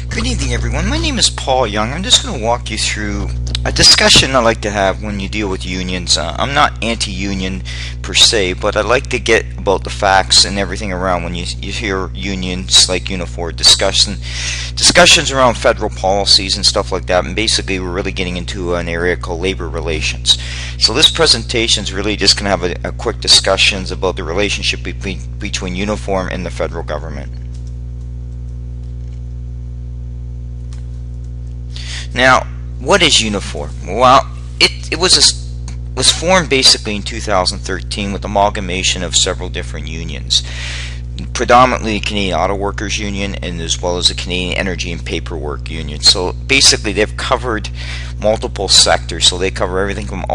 Good evening, everyone. My name is Paul Young. I'm just going to walk you through a discussion I like to have when you deal with unions. I'm not anti-union per se, but I like to get about the facts and everything around when you hear unions like Unifor discussions around federal policies and stuff like that. And basically, we're really getting into an area called labor relations. So this presentation is really just going to have a quick discussions about the relationship between Unifor and the federal government. Now, what is Unifor? Well, it was formed basically in 2013 with amalgamation of several different unions, predominantly the Canadian Auto Workers Union and as well as the Canadian Energy and Paperwork Union. So basically they've covered multiple sectors. So they cover everything from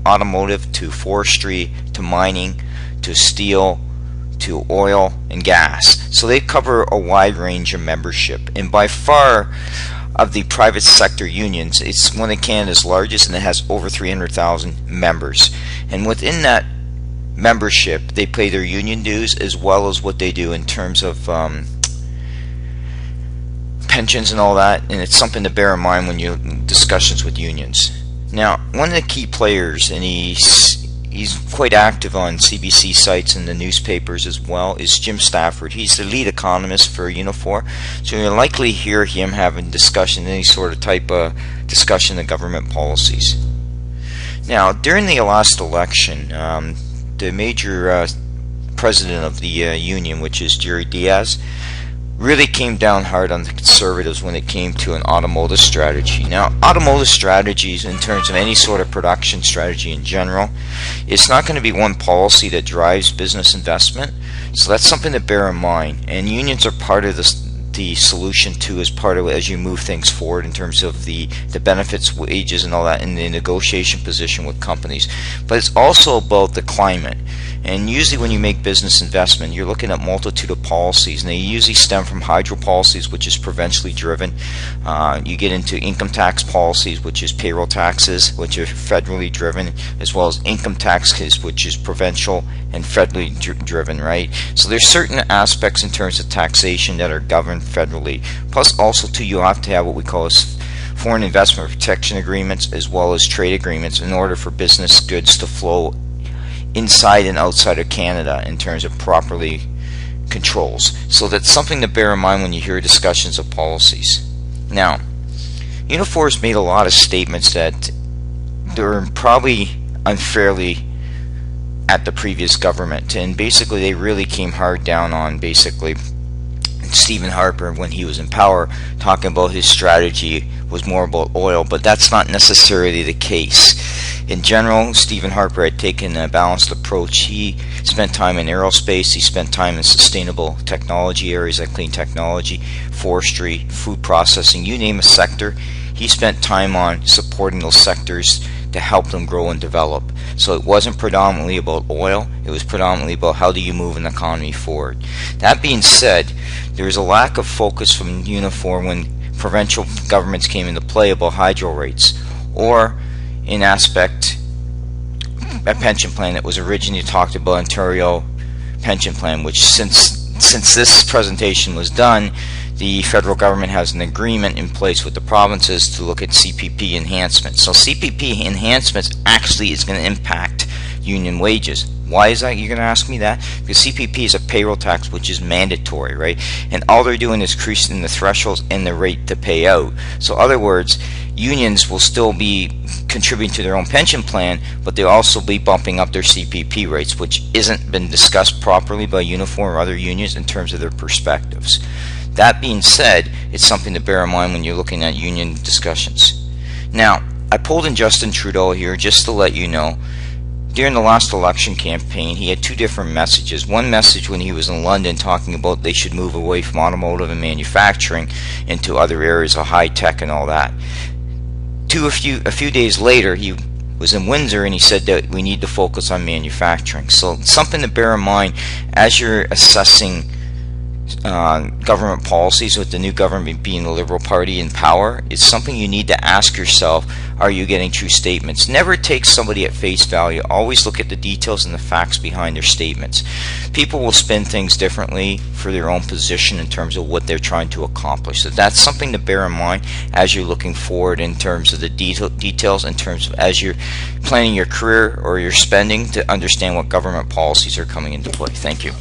automotive to forestry to mining to steel to oil and gas. So they cover a wide range of membership, and by far of the private sector unions, it's one of Canada's largest, and it has over 300,000 members. And within that membership, they pay their union dues as well as what they do in terms of pensions and all that. And it's something to bear in mind when you discussions with unions. Now, one of the key players, and he's quite active on CBC sites and the newspapers as well, is Jim Stafford. He's the lead economist for Unifor, so you'll likely hear him having discussion, any sort of type of discussion of government policies. Now, during the last election, the major president of the union, which is Jerry Diaz, really came down hard on the conservatives when it came to an automotive strategy. Now, automotive strategies in terms of any sort of production strategy in general, it's not going to be one policy that drives business investment. So that's something to bear in mind. And unions are part of the solution too, as part of it as you move things forward in terms of the benefits, wages, and all that in the negotiation position with companies. But it's also about the climate. And usually when you make business investment, you're looking at multitude of policies, and they usually stem from hydro policies, which is provincially driven. You get into income tax policies, which is payroll taxes, which are federally driven, as well as income taxes, which is provincial and federally driven, right? So there's certain aspects in terms of taxation that are governed federally. Plus also too, you have to have what we call as foreign investment protection agreements as well as trade agreements in order for business goods to flow inside and outside of Canada in terms of properly controls. So that's something to bear in mind when you hear discussions of policies. Now, Unifor has made a lot of statements that they're probably unfairly at the previous government, and basically they really came hard down on basically Stephen Harper when he was in power, talking about his strategy was more about oil, but that's not necessarily the case. In general, Stephen Harper had taken a balanced approach. He spent time in aerospace, he spent time in sustainable technology areas like clean technology, forestry, food processing, you name a sector. He spent time on supporting those sectors to help them grow and develop. So it wasn't predominantly about oil, it was predominantly about how do you move an economy forward. That being said, there is a lack of focus from Unifor when provincial governments came into play about hydro rates, or in aspect a pension plan that was originally talked about, Ontario pension plan, which since this presentation was done, the federal government has an agreement in place with the provinces to look at CPP enhancements. So CPP enhancements actually is going to impact union wages. Why is that? You're going to ask me that? Because CPP is a payroll tax which is mandatory, right? And all they're doing is increasing the thresholds and the rate to pay out. So in other words, unions will still be contributing to their own pension plan, but they'll also be bumping up their CPP rates, which isn't been discussed properly by Unifor or other unions in terms of their perspectives. That being said, it's something to bear in mind when you're looking at union discussions. Now, I pulled in Justin Trudeau here just to let you know. During the last election campaign, he had two different messages. One message when he was in London talking about they should move away from automotive and manufacturing into other areas of high tech and all that. A few days later, he was in Windsor and he said that we need to focus on manufacturing. So something to bear in mind as you're assessing government policies, with the new government being the Liberal Party in power, it's something you need to ask yourself, are you getting true statements? Never take somebody at face value. Always look at the details and the facts behind their statements. People will spin things differently for their own position in terms of what they're trying to accomplish. So that's something to bear in mind as you're looking forward in terms of the details, in terms of as you're planning your career or your spending, to understand what government policies are coming into play. Thank you.